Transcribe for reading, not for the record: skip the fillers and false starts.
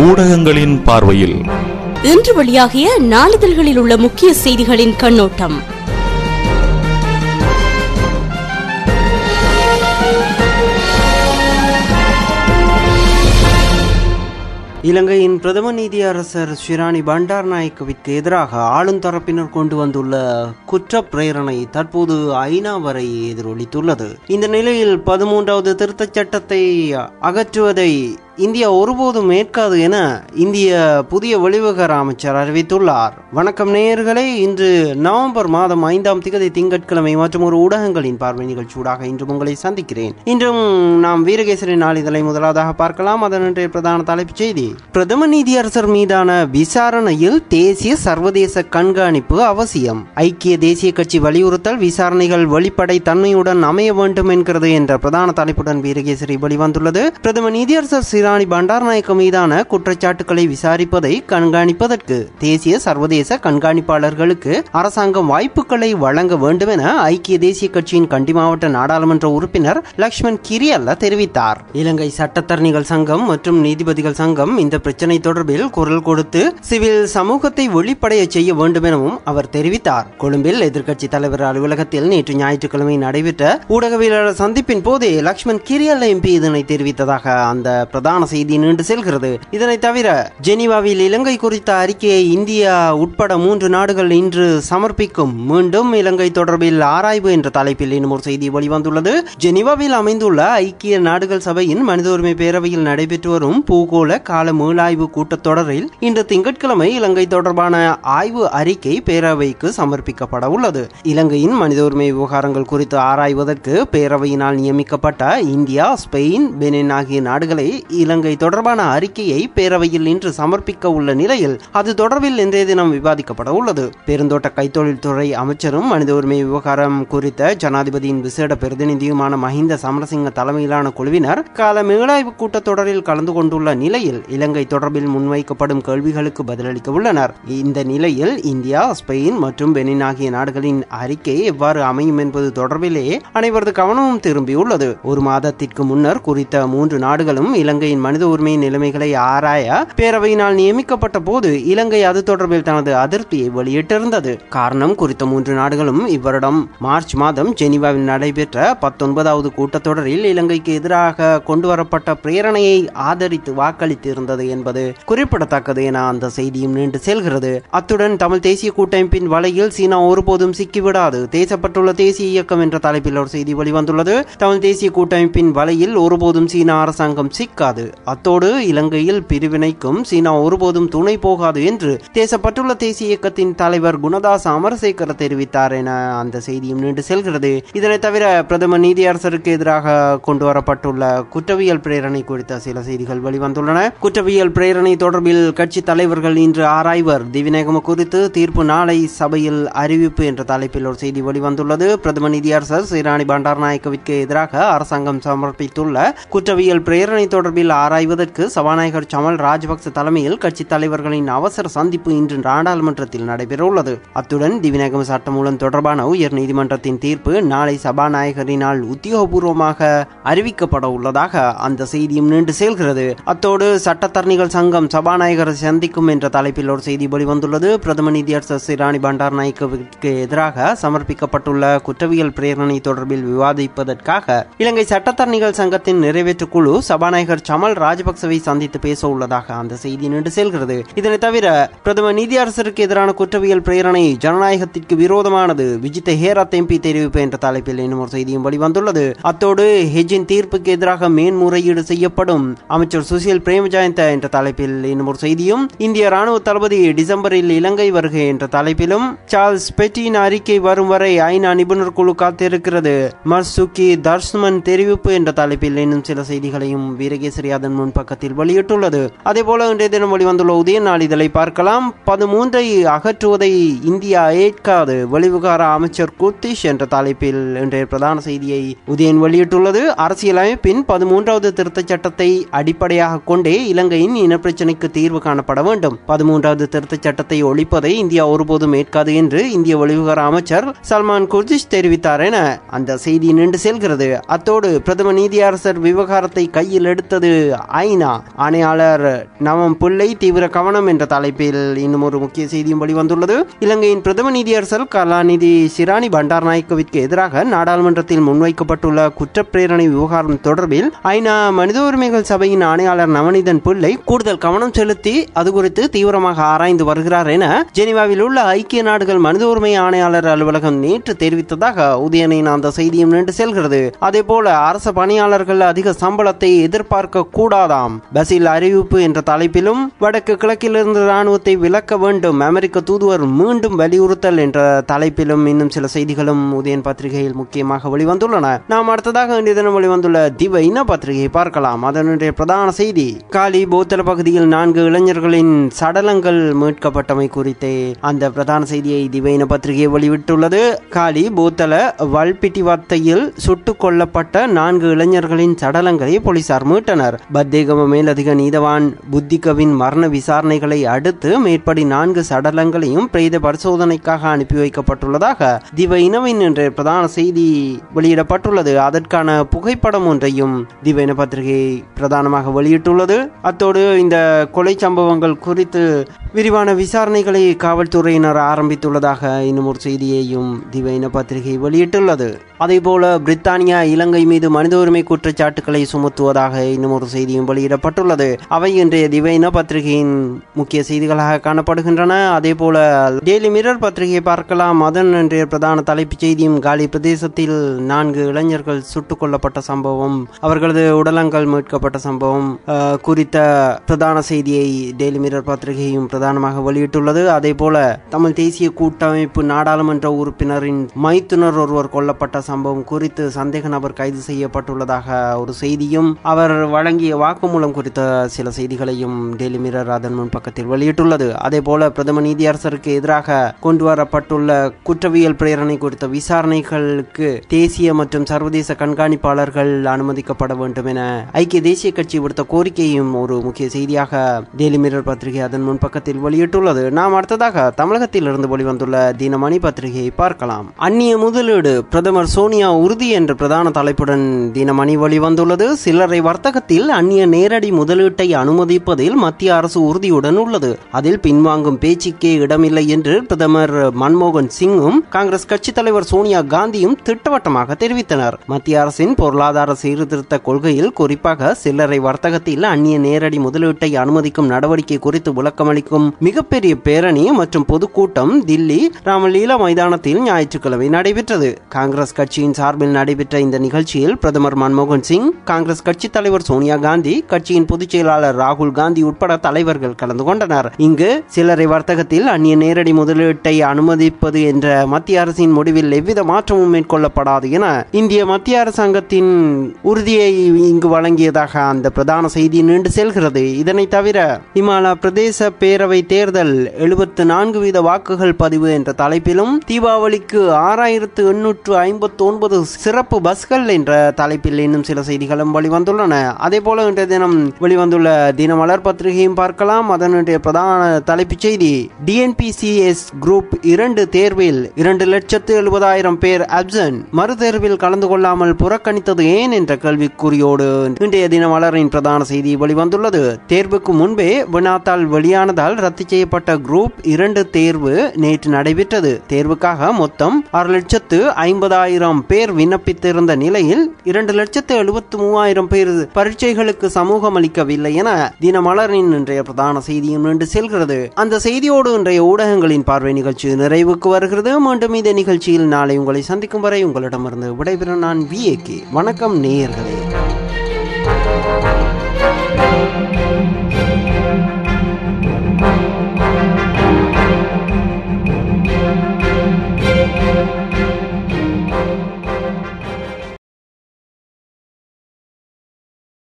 ஊடகங்களின் பார்வையில் இன்று வெளியாகிய நாளிதழ்களில் உள்ள முக்கிய செய்திகளின் கண்ணோட்டம். இலங்கையின் பிரதம நீதியரசர் ஷிராணி பண்டாரநாயக்கவிற்கு எதிராக ஆளும் தரப்பினர் கொண்டு வந்துள்ள குற்ற பிரேரணை தற்போது ஐநா வரை எதிரொலித்துள்ளது. இந்த நிலையில் 13வது திருத்தச் சட்டத்தை அகற்றுவதை இந்தியா ஒருபோதும் ஏற்காது என இந்திய புதிய வெளிவிவகார அமைச்சர் அறிவித்துள்ளார். வணக்கம் நேயர்களே, இன்று நவம்பர் மாதம் 5ஆம் திகதி திங்கட்கிழமை மற்றும் ஒரு ஊடகங்களின் பார்வை நிகழ்ச்சியூடாக இன்று உங்களை சந்திக்கிறேன். இன்றும் நாம் வீரகேசரி நாளிதழை முதலாவதாக பார்க்கலாம். அதனுடைய பிரதான தலைப்புச் செய்தி: பிரதம நீதியரசர் மீதான விசாரணையில் தேசிய சர்வதேச கண்காணிப்பு அவசியம். ஐக்கிய தேசிய கட்சி வலியுறுத்தல், விசாரணைகள் வெளிப்படை தன்மையுடன் அமைய வேண்டும் என்கிறது என்ற பிரதான தலைப்புடன் வீரகேசரி வெளிவந்துள்ளது. பிரதம நீதியரசர் ஷிராணி பண்டாரநாயக்க மீதான குற்றச்சாட்டுக்களை விசாரிப்பதை கண்காணிப்பதற்கு தேசிய சர்வதேச கண்காணிப்பாளர்களுக்கு அரசாங்கம் வாய்ப்புகளை வழங்க வேண்டும் என ஐக்கிய தேசிய கட்சியின் கண்டி மாவட்ட நாடாளுமன்ற உறுப்பினர் லக்ஷ்மன் கிரியல்ல தெரிவித்தார். இலங்கை சட்டத்தரணிகள் சங்கம் மற்றும் நீதிபதிகள் சங்கம் இந்த பிரச்சனை தொடர்பில் குரல் கொடுத்து சிவில் சமூகத்தை வெளிப்படைய செய்ய வேண்டும் எனவும் அவர் தெரிவித்தார். கொழும்பில் எதிர்க்கட்சி தலைவர் அலுவலகத்தில் நேற்று ஞாயிற்றுக்கிழமை நடைபெற்ற ஊடகவியலாளர் சந்திப்பின் போதே லக்ஷ்மன் கிரியல்ல எம்பி இதனை தெரிவித்ததாக அந்த பிரதான செய்தி நீண்டு செல்கிறது. இதனை தவிர ஜெனீவாவில் இலங்கை குறித்த அறிக்கையை இந்தியா உட்பட 3 நாடுகள் இன்று சமர்ப்பிக்கும். மீண்டும் இலங்கை தொடர்பில் ஆராய்வு என்ற தலைப்பில் இன்னும் ஒரு செய்தி வெளிவந்துள்ளது. ஜெனீவாவில் அமைந்துள்ள ஐக்கிய நாடுகள் சபையின் மனித உரிமை பேரவையில் நடைபெற்று வரும் பூகோள கால மீளாய்வு கூட்டத்தொடரில் இன்று திங்கட்கிழமை இலங்கை தொடர்பான ஆய்வு அறிக்கை பேரவைக்கு சமர்ப்பிக்கப்பட உள்ளது. இலங்கையின் மனித உரிமை விவகாரங்கள் குறித்து ஆராய்வதற்கு பேரவையினால் நியமிக்கப்பட்ட இந்தியா, ஸ்பெயின், பெனின் ஆகிய நாடுகளை இலங்கை தொடர்பான அறிக்கையை பேரவையில் இன்று சமர்ப்பிக்க உள்ள நிலையில் அது தொடர்பில் இன்றைய தினம் விவாதிக்கப்பட உள்ளது. பெருந்தோட்ட கைத்தொழில்துறை அமைச்சரும் மனித உரிமை விவகாரம் குறித்த ஜனாதிபதியின் விசேட பிரதிநிதியுமான மஹிந்த சமரசிங்க தலைமையிலான குழுவினர் கால மீளாய்வு கூட்டத்தொடரில் கலந்து கொண்டுள்ள நிலையில் இலங்கை தொடர்பில் முன்வைக்கப்படும் கேள்விகளுக்கு பதிலளிக்க உள்ளனர். இந்த நிலையில் இந்தியா, ஸ்பெயின் மற்றும் பெனின் ஆகிய நாடுகளின் அறிக்கை எவ்வாறு அமையும் என்பது தொடர்பிலே அனைவரது கவனமும் திரும்பியுள்ளது. ஒரு மாதத்திற்கு முன்னர் குறித்த 3 நாடுகளும் இலங்கையின் மனித உரிமை நிலைமைகளை ஆராய பேரவையினால் நியமிக்கப்பட்ட போது இலங்கை அது தொடர்பில் தனது அதிருப்தியை வெளியிட்டிருந்தது. காரணம், குறித்த 3 நாடுகளும் இவ்வருடம் மார்ச் மாதம் ஜெனீவாவில் நடைபெற்ற 19வது கூட்டத்தொடரில் இலங்கைக்கு எதிராக கொண்டுவரப்பட்ட பிரேரணையை ஆதரித்து வாக்களித்து இருந்தது என்பது குறிப்பிடத்தக்கது என அந்த செய்தியும் நீண்டு செல்கிறது. அத்துடன் தமிழ் தேசிய கூட்டமைப்பின் வலையில் சீனா ஒருபோதும் சிக்கிவிடாது, தேசப்பட்டுள்ள தேசிய இயக்கம் என்ற தலைப்பில் ஒரு செய்தி வெளிவந்துள்ளது. தமிழ் தேசிய கூட்டமைப்பின் வலையில் ஒருபோதும் சீனா அரசாங்கம் சிக்காது, அத்தோடு இலங்கையில் பிரிவினைக்கும் சீனா ஒருபோதும் துணை போகாது என்று தேசப்பட்டுள்ள தேசிய இயக்கத்தின் தலைவர் குணதாஸ் அமரசேகர தெரிவித்தார் என அந்த செய்தியும் நீண்டு செல்கிறது. இதனை தவிர பிரதம நீதியரசருக்கு எதிராக கொண்டு வரப்பட்டுள்ள குற்றவியல் பிரேரணை குறித்த சில செய்திகள் வெளிவந்துள்ளன. குற்றவியல் பிரேரணை தொடர்பில் கட்சி தலைவர்கள் இன்று ஆராய்வர். திவிநேகம குறித்து தீர்ப்பு நாளை சபையில் அறிவிப்பு என்ற தலைப்பில் ஒரு செய்தி வெளிவந்துள்ளது. பிரதம நீதியரசர் ஷிராணி பண்டாரநாயக்கவிற்கு எதிராக அரசாங்கம் சமர்ப்பித்துள்ள குற்றவியல் பிரேரணை தொடர்பில் ஆராய்வதற்கு சபாநாயகர் சமல் ராஜபக்ச தலைமையில் கட்சி தலைவர்களின் அவசர சந்திப்பு இன்று நாடாளுமன்றத்தில் நடைபெறவுள்ளது. அத்துடன் திவிநேகம சட்டமூலம் தொடர்பான உயர் நீதிமன்றத்தின் தீர்ப்பு நாளை சபாநாயகரினால் உத்தியோகபூர்வமாக அறிவிக்கப்பட உள்ளதாக அந்த செய்தியும் நீண்டு செல்கிறது. அத்தோடு சட்டத்தரணிகள் சங்கம் சபாநாயகரை சந்திக்கும் என்ற தலைப்பில் ஒரு செய்தி வெளிவந்துள்ளது. பிரதம நீதியரசர் ஷிராணி பண்டாரநாயக்கவிற்கு எதிராக சமர்ப்பிக்கப்பட்டுள்ள குற்றவியல் பிரேரணை தொடர்பில் விவாதிப்பதற்காக இலங்கை சட்டத்தரணிகள் சங்கத்தின் நிறைவேற்று குழு சபாநாயகர் சமல் ராஜபக்சவை சந்தித்து பேச உள்ளதாக அந்த செய்தி நீண்டு செல்கிறது. இதனை தவிர பிரதம நீதியரசருக்கு எதிரான குற்றவியல் பிரேரணை ஜனநாயகத்திற்கு விரோதமானது, விஜித ஹேரத் எம்பி தெரிவிப்பு என்ற தலைப்பில் இன்னும் ஒரு செய்தியும் வெளிவந்துள்ளது. அத்தோடு ஹெஜின் தீர்ப்புக்கு எதிராக மேன்முறையீடு செய்யப்படும், அமைச்சர் சுசில் பிரேமஜயந்த என்ற தலைப்பில் இன்னும் ஒரு செய்தியும், இந்திய ராணுவ தளபதி டிசம்பரில் இலங்கை வருகை என்ற தலைப்பிலும், சார்ல்ஸ் பெட்டியின் அறிக்கை வரும் வரை ஐநா நிபுணர் குழு காத்திருக்கிறது, மர்சுகி தர்ஸ்மன் தெரிவிப்பு என்ற தலைப்பில் இன்னும் சில செய்திகளையும் வீரகேசரி அதன் முன்பக்கத்தில் வெளியிட்டுள்ளது. அதேபோல இன்றைய தினம் வெளிவந்துள்ள உதய நாளிதழை பார்க்கலாம். 13ஐ அகற்றுவதை இந்தியா ஏற்காது, வெளிவிவகார அமைச்சர் குர்திஷ் என்ற தலைப்பில் இன்றைய பிரதான செய்தியை உதயன் வெளியிட்டுள்ளது. அரசியலமைப்பின் 13வது திருத்தச் சட்டத்தை அடிப்படையாக கொண்டே இலங்கையின் இனப்பிரச்சினைக்கு தீர்வு காணப்பட வேண்டும். 13வது திருத்தச் சட்டத்தை ஒழிப்பதை இந்தியா ஒருபோதும் ஏற்காது என்று இந்திய வெளிவிவகார அமைச்சர் சல்மான் குர்திஷ் தெரிவித்தார் என அந்த செய்தி நீண்டு செல்கிறது. அத்தோடு பிரதம நீதியரசர் விவகாரத்தை கையில் எடுத்தது ஐநா ஆணையாளர் நவம் பிள்ளை தீவிர கவனம் என்ற தலைப்பில் இன்னும் ஒரு முக்கிய செய்தியும் வெளிவந்துள்ளது. இலங்கையின் பிரதம நீதியரசர் கலாநிதி ஷிராணி பண்டாரநாயக்கவிற்கு எதிராக நாடாளுமன்றத்தில் முன்வைக்கப்பட்டுள்ள குற்றப்பிரேரணை விவகாரம் தொடர்பில் ஐநா மனித உரிமைகள் சபையின் ஆணையாளர் நவநீதன் பிள்ளை கூடுதல் கவனம் செலுத்தி அது குறித்து தீவிரமாக ஆராய்ந்து வருகிறார் என ஜெனீவாவில் உள்ள ஐக்கிய நாடுகள் மனித உரிமை ஆணையாளர் அலுவலகம் நேற்று தெரிவித்ததாக உதயனின் அந்த செய்தியும் நின்று செல்கிறது. அதேபோல அரசு பணியாளர்கள் அதிக சம்பளத்தை எதிர்பார்க்க கூடாதாம். பசில் அறிவிப்பு என்ற தலைப்பிலும் வடக்கு கிழக்கிலிருந்து ராணுவத்தை விலக்க வேண்டும் அமெரிக்க தூதுவர் மீண்டும் வலியுறுத்தல் என்ற தலைப்பிலும் இன்னும் சில செய்திகளும் உதயன் பத்திரிகையில் முக்கியமாக வெளிவந்துள்ளன. நாம் அடுத்ததாக இன்றைய தினம் வெளிவந்துள்ள திவ இன பத்திரிகையை பார்க்கலாம். அதனுடைய பிரதான செய்தி காலி போத்தல பகுதியில் 4 இளைஞர்களின் சடலங்கள் மீட்கப்பட்டமை குறித்தே அந்த பிரதான செய்தியை திவ இன பத்திரிகை வெளியிட்டுள்ளது. காலி போத்தல வல்பிட்டிவத்தையில் சுட்டுக் கொல்லப்பட்ட 4 இளைஞர்களின் சடலங்களை போலீசார் மீட்டனர். பத்தேகம மேலதிக நீதவான் புத்திகவின் மரண விசாரணைகளை அடுத்து மேற்படி 4 சடலங்களையும் பிரேத பரிசோதனைக்காக அனுப்பி வைக்கப்பட்டுள்ளதாக திவ இனவின் என்ற பிரதான செய்தி வெளியிடப்பட்டுள்ளது. அதற்கான புகைப்படம் ஒன்றையும் திவ இன பத்திரிகை பிரதானமாக வெளியிட்டுள்ளது. அத்தோடு இந்த கொலை சம்பவங்கள் குறித்து விரிவான விசாரணைகளை காவல்துறையினர் ஆரம்பித்துள்ளதாக இன்னும் ஒரு செய்தியையும் திவ இன பத்திரிகை வெளியிட்டுள்ளது. அதேபோல பிரித்தானியா இலங்கை மீது மனித உரிமை குற்றச்சாட்டுகளை சுமத்துவதாக இன்னும் ஒரு செய்தியும் வெளியிடப்பட்டுள்ளது. அவை இன்றைய திவ இன பத்திரிகையின் முக்கிய செய்திகளாக காணப்படுகின்றன. அதேபோல டெய்லி மிரர் பத்திரிகையை பார்க்கலாம். அதன் இன்றைய பிரதான தலைப்புச் செய்தியும் காலி பிரதேசத்தில் 4 இளைஞர்கள் சுட்டுக் கொல்லப்பட்ட சம்பவம், அவர்களது உடலங்கள் மீட்கப்பட்ட சம்பவம் குறித்த பிரதான செய்தியை டெய்லி மிரர் பத்திரிகையும் பிரதானமாக வெளியிட்டுள்ளது. அதேபோல தமிழ் தேசிய கூட்டமைப்பு நாடாளுமன்ற உறுப்பினரின் மைத்துனர் ஒருவர் கொல்லப்பட்ட சம்பவம் குறித்து சந்தேக நபர் கைது செய்யப்பட்டுள்ளதாக ஒரு செய்தியும் அவர் வழங்கிய வாக்குமூலம் குறித்த சில செய்திகளையும் டெய்லி மிரர் அதன் முன்பக்கத்தில் வெளியிட்டுள்ளது. அதேபோல பிரதம நீதியரசருக்கு எதிராக கொண்டு வரப்பட்டுள்ள குற்றவியல் பிரேரணை குறித்த விசாரணைகளுக்கு தேசிய மற்றும் சர்வதேச கண்காணிப்பாளர்கள் அனுமதிக்கப்பட வேண்டும் என ஐக்கிய தேசிய கட்சி விடுத்த கோரிக்கையும் ஒரு முக்கிய செய்தியாக டெய்லி மிரர் பத்திரிகை அதன் முன்பக்கத்தில் வெளியிட்டுள்ளது. நாம் அடுத்ததாக தமிழகத்தில் இருந்து வெளிவந்துள்ள தினமணி பத்திரிகையை பார்க்கலாம். அந்நிய முதலீடு பிரதமர் சோனியா உறுதி என்ற பிரதான தலைப்புடன் தினமணி வெளிவந்துள்ளது. சில்லறை வர்த்தகத்தில் அந்நிய நேரடி முதலீட்டை அனுமதிப்பதில் மத்திய அரசு உறுதியுடன் உள்ளது. அதில் பின்வாங்கும் பேச்சுக்கே இடமில்லை என்று பிரதமர் மன்மோகன் சிங்கும் காங்கிரஸ் கட்சி தலைவர் சோனியா காந்தியும் திட்டவட்டமாக தெரிவித்தனர். மத்திய அரசின் பொருளாதார சீர்திருத்த கொள்கையில் குறிப்பாக சில்லறை வர்த்தகத்தில் அந்நிய நேரடி முதலீட்டை அனுமதிக்கும் நடவடிக்கை குறித்து விளக்கமளிக்கும் மிகப்பெரிய பேரணி மற்றும் பொதுக்கூட்டம் தில்லி ராமலீலா மைதானத்தில் ஞாயிற்றுக்கிழமை நடைபெற்றது. காங்கிரஸ் கட்சியின் சார்பில் நடைபெற்ற இந்த நிகழ்ச்சியில் பிரதமர் மன்மோகன் சிங், காங்கிரஸ் கட்சி தலைவர் சோனியா காந்தி, கட்சியின் பொதுச் செயலாளர் ராகுல் காந்தி உட்பட தலைவர்கள் கலந்து கொண்டனர். இங்கு சில்லறை வர்த்தகத்தில் அந்நிய நேரடி முதலீட்டை அனுமதிப்பது என்ற மத்திய அரசின் முடிவில் எவ்வித மாற்றமும் மேற்கொள்ளப்படாது என இந்திய மத்திய அரசாங்கத்தின் உறுதியை இங்கு வழங்கியதாக அந்த பிரதான செய்தி நீண்டு செல்கிறது. இதனை தவிர இமாலா பிரதேச பேரவை தேர்தல் 74% வாக்குகள் பதிவு என்ற தலைப்பிலும் தீபாவளிக்கு 6859 சிறப்பு பஸ்கள் என்ற தலைப்பில் இன்னும் சில செய்திகளும் வெளிவந்துள்ளன. அதே போல இன்றைய தினம் வெளிவந்துள்ள தினமலர் பத்திரிகையும் பார்க்கலாம். அதனுடைய பிரதான தலைப்புச் செய்தி டிஎன்பிசிஎஸ் குரூப் 2 தேர்வில் 2,70,000 பேர் அப்சென்ட், மறு தேர்வில் கலந்து கொள்ளாமல் புறக்கணித்தது ஏன் என்ற கேள்விக்குறியோடு இன்றைய தினமலரின் பிரதான செய்தி வெளிவந்துள்ளது. தேர்வுக்கு முன்பே வினாத்தால் வெளியானதால் ரத்து செய்யப்பட்ட குரூப் 2 தேர்வு நேற்று நடைபெற்றது. தேர்வுக்காக மொத்தம் 6,50,000 பேர் விண்ணப்பித்திருந்த நிலையில் 2,73,000 பேர் பரீட்சைகளுக்கு சமூகம் அளிக்கவில்லை என தினமலரின் இன்றைய பிரதான செய்தியும் நின்று செல்கிறது. அந்த செய்தியோடு இன்றைய ஊடகங்களின் பார்வை நிகழ்ச்சி நிறைவுக்கு வருகிறது. மீண்டும் இந்த நிகழ்ச்சியில் நாளை உங்களை சந்திக்கும் வரை உங்களிடமிருந்து விடைபெறும் நான் VAK. வணக்கம் நேயர்களே.